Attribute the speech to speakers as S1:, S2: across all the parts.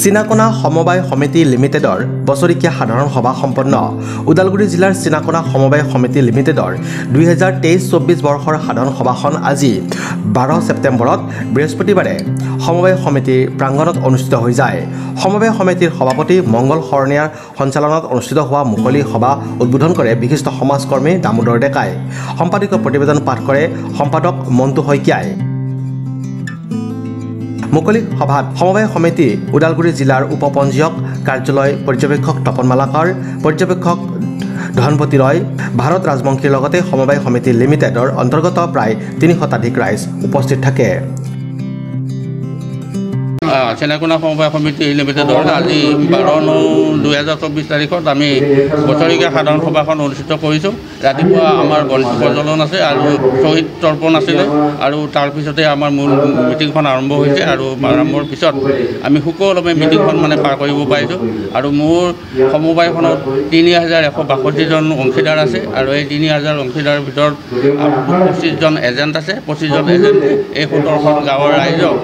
S1: চিনাকোনা সমবায় সমিতি লিমিটেডৰ বছৰিকীয়া সাধাৰণ সভা সম্পন্ন ওদালগুৰি জিলাৰ চিনাকোনা সমবায় সমিতি লিমিটেডৰ 2023-24 বৰ্ষৰ সাধাৰণ সভাখন আজি 12 ছেপ্টেম্বৰত বৃহস্পতিবাৰে সমবায় সমিতিৰ প্ৰাংগণত অনুষ্ঠিত হৈ যায়। সমবায় সমিতিৰ সভাপতি মংগল শৰণীয়াৰ সঞ্চালনত অনুষ্ঠিত হোৱা মুকলি সভা উদ্বোধন কৰে বিশিষ্ট সমাজকৰ্মী দামোদৰ ডেকাই। সম্পাদকীয় প্ৰতিবেদন পাঠ কৰে সম্পাদক মন্টু শইকীয়াই। মুকলি সভাত সমবায় সমিতি ওদালগুৰি জিলাৰ উপপঞ্জীয়ক কাৰ্যালয় পৰ্যবেক্ষক তপন মালাকাৰ, পৰ্যবেক্ষক ধনপতি ৰয়, ভাৰত ৰাজবংশীৰ লগতে সমবায় সমিতি লিমিটেডৰ অন্তৰ্গত প্ৰায় 300 শতাধিক ৰাইজ উপস্থিত থাকে।
S2: চিনাকোনা সমবায় সমিতি লিমিটেডৰ আজি 12/9/2024 তাৰিখত আমি বছৰিকীয়া সাধাৰণ সভাখন অনুষ্ঠিত কৰিছোঁ। ৰাতিপুৱা আমাৰ বন্তি প্ৰজ্বলন আছে আৰু শ্বহীদ তৰ্পণ আছিলে আৰু তাৰপিছতে আমাৰ মূল মিটিংখন আৰম্ভ হৈছে আৰু আৰম্ভৰ পিছত আমি সুকলমে মিটিংখন পাৰ কৰিব পাৰিছোঁ। আৰু মোৰ সমবায়খনত 3162জন অংশীদাৰ আছে আৰু এই 3000 অংশীদাৰৰ ভিতৰত 25জন এজেণ্ট আছে। 25জন এজেণ্টে এই 17খন গাঁৱৰ ৰাইজক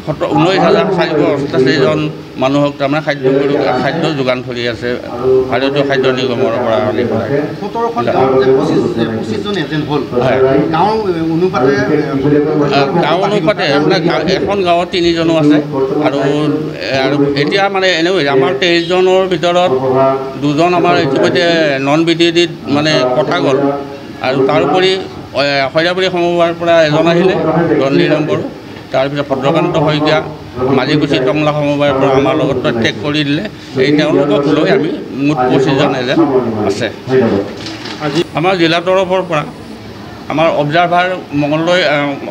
S2: 19,488জন মানুহক তাৰমানে খাদ্য যোগান ধৰি আছে ভাৰতীয় খাদ্য নিগমৰ পৰা আনি পেলাই। গাঁও অনুপাতে এখন গাঁৱত 3জনো আছে আৰু এতিয়া এনেও আমাৰ 23জনৰ ভিতৰত 2জন আমাৰ ইতিমধ্যে নন বিডিডিত কটা গ'ল আৰু তাৰোপৰি খৈৰাবাৰী সমবায়ৰ পৰা এজন আহিলে ৰঞ্জিত বড়ো, তাৰপিছত ভদ্ৰকান্ত শইকীয়া মাজিকুচি টংলা সমবায়ৰ পৰা আমাৰ লগত ত্যাগ কৰি দিলে। এই তেওঁলোকক লৈ আমি মুঠ 25জন এজেণ্ট আছে। আমাৰ জিলা তৰফৰ পৰা আমাৰ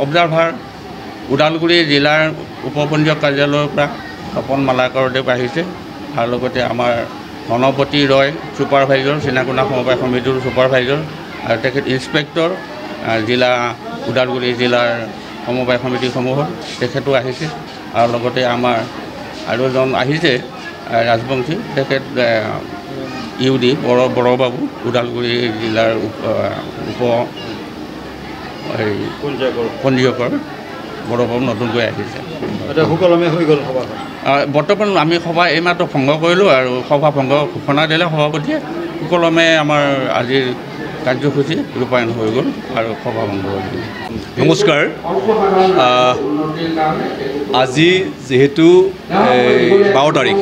S2: অবজাৰভাৰ ওদালগুৰি জিলাৰ উপপঞ্জীয়ক কাৰ্যালয়ৰ পৰা তপন মালাকৰদেৱ আহিছে আৰু লগতে আমাৰ ধনপতি ৰয় ছুপাৰভাইজাৰ, চিনাকোনা সমবায় সমিতিৰ ছুপাৰভাইজাৰ আৰু তেখেত ইনস্পেক্টৰ জিলা ওদালগুৰি জিলাৰ সমবায় সমিতিসমূহৰ তেখেতো আহিছে আৰু লগতে আমাৰ আৰু এজন আহিছে ৰাজবংশী, তেখেত ইউডি বড়বাবু ওদালগুৰি জিলাৰ পঞ্জীয়কৰ বড়বাবু নতুনকৈ আহিছে।
S3: সুকলমে হৈ গ'ল সভাখন।
S2: বৰ্তমান আমি সভা এইমাত্ৰ ভংগ কৰিলোঁ আৰু সভা ভংগ ঘোষণা দিলে সভাপতিয়ে। সুকলমে আমাৰ আজিৰ কাৰ্যসূচী ৰূপায়ণ হৈ গ'ল আৰু সভা ভংগ কৰিলোঁ।
S3: নমস্কাৰ। আজি যিহেতু 12 তাৰিখ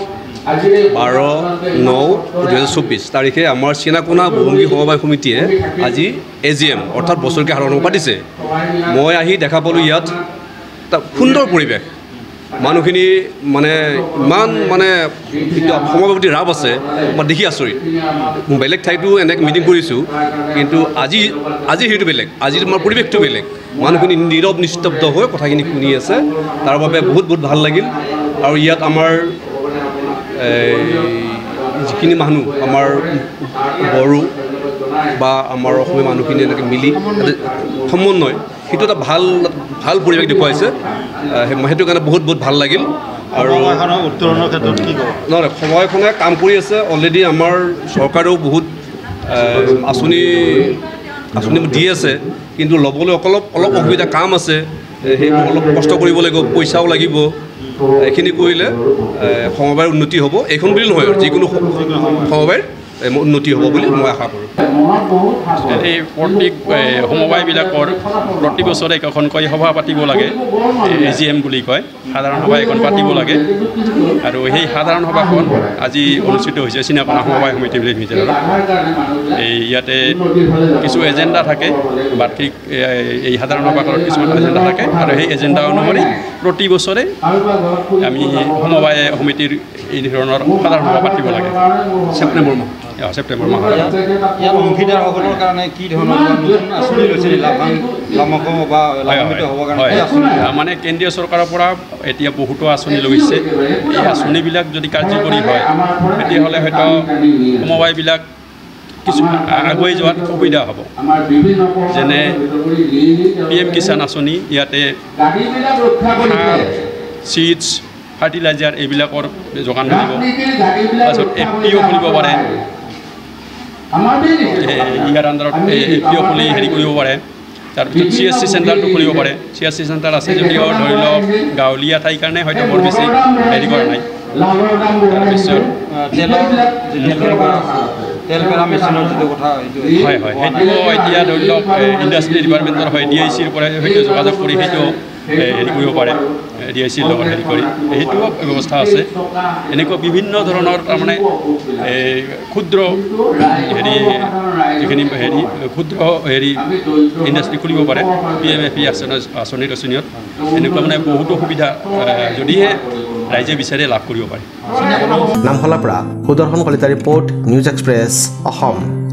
S3: 12/9/2024 তাৰিখে আমাৰ চিনাকোনা বহুমুখী সমবায় সমিতিয়ে আজি AGM অৰ্থাৎ বছৰিকীয়া সাধাৰণ সভা পাতিছে। মই আহি দেখা পালোঁ ইয়াত এটা সুন্দৰ পৰিৱেশ, মানুহখিনি ইমান সমবায়ৰ প্ৰতি ৰাপ আছে, মই দেখি আচৰিত। বেলেগ ঠাইতো এনেকৈ মিটিং কৰিছোঁ, কিন্তু আজি সেইটো বেলেগ। আজি তোমাৰ পৰিৱেশটো বেলেগ, মানুহখিনি নীৰৱ নিস্তব্ধ হৈ কথাখিনি শুনি আছে, তাৰ বাবে বহুত ভাল লাগিল। আৰু ইয়াত আমাৰ যিখিনি মানুহ আমাৰ বড়ো বা আমাৰ অসমীয়া মানুহখিনি এনেকৈ মিলি সমন্বয়, সেইটো এটা ভাল পৰিৱেশ দেখুৱাইছে। সেইটো কাৰণে বহুত ভাল লাগিল। আৰু
S4: উত্তৰণৰ ক্ষেত্ৰত কি ক'ব?
S3: নহয়, সময়খনে কাম কৰি আছে। অলৰেডি আমাৰ চৰকাৰেও বহুত আঁচনি দি আছে, কিন্তু ল'বলৈ অলপ অসুবিধা কাম আছে। সেইবোৰ অলপ কষ্ট কৰিব লাগিব, পইচাও লাগিব। এইখিনি কৰিলে সমবায়ৰ উন্নতি হ'ব। এইখন বুলি নহয়, যিকোনো সমবায়ৰ উন্নতি হ'ব বুলি মই আশা কৰোঁ।
S5: এই প্ৰত্যেক সমবায়বিলাকৰ প্ৰতি বছৰে একোখনকৈ সভা পাতিব লাগে, AGM বুলি কয়, সাধাৰণ সভা এখন পাতিব লাগে। আৰু সেই সাধাৰণ সভাখন আজি অনুষ্ঠিত হৈছে চিনাকোনা সমবায় সমিতি লিমিটেডত। ইয়াতে কিছু এজেণ্ডা থাকে, বাৰ্ষিক এই সাধাৰণ সভাখনত কিছুমান এজেণ্ডা থাকে আৰু সেই এজেণ্ডা অনুসৰি প্ৰতি বছৰে আমি সমবায় সমিতিৰ এই ধৰণৰ সাধাৰণ সভা পাতিব লাগে। ছেপ্টেম্বৰ মাহত।
S4: ইয়াত অংশীদাৰসকলৰ কাৰণে কি ধৰণৰ আঁচনি লৈছে? লাভান্বিত হ'বৰ কাৰণে
S5: কেন্দ্ৰীয় চৰকাৰৰ পৰা এতিয়া বহুতো আঁচনি লৈছে। এই আঁচনিবিলাক যদি কাৰ্যকৰী হয়, তেতিয়াহ'লে হয়তো সমবায়বিলাক কিছু আগুৱাই যোৱাত সুবিধা হ'ব। যেনে PM কিষাণ আঁচনি, ইয়াতে সাৰ, চিডছ, ফাৰ্টিলাইজাৰ এইবিলাকৰ যোগান ধৰিব। তাৰপিছত FPO খুলিব পাৰে, ইয়াৰ আণ্ডাৰত FPO খুলি কৰিব পাৰে। তাৰপিছত CSC চেণ্টাৰটো খুলিব পাৰে CSC চেণ্টাৰ আছে যদিও ধৰি লওক গাঁৱলীয়া ঠাইৰ কাৰণে হয়তো বৰ বেছি হেৰি কৰা নাই তাৰপিছত
S4: তেল পেৰা মেচিনৰ যিটো কথা
S5: হয় হয় সেইটো এতিয়া ধৰি লওক ইণ্ডাষ্ট্ৰি ডিপাৰ্টমেণ্টৰ হয় DICৰ পৰা সেইটো যোগাযোগ কৰি সেইটো হেৰি কৰিব পাৰে DICৰ লগত হেৰি কৰি সেইটোও ব্যৱস্থা আছে এনেকুৱা বিভিন্ন ধৰণৰ তাৰমানে ক্ষুদ্ৰ হেৰি যিখিনি হেৰি ক্ষুদ্ৰ হেৰি ইণ্ডাষ্ট্ৰি খুলিব পাৰে PMFE আঁচনিৰ অধীনত এনেকুৱা মানে বহুতো সুবিধা যদিহে ৰাইজে বিচাৰে লাভ কৰিব পাৰে
S1: নামখলাৰ পৰা Sudarshan Kalita report news express Assam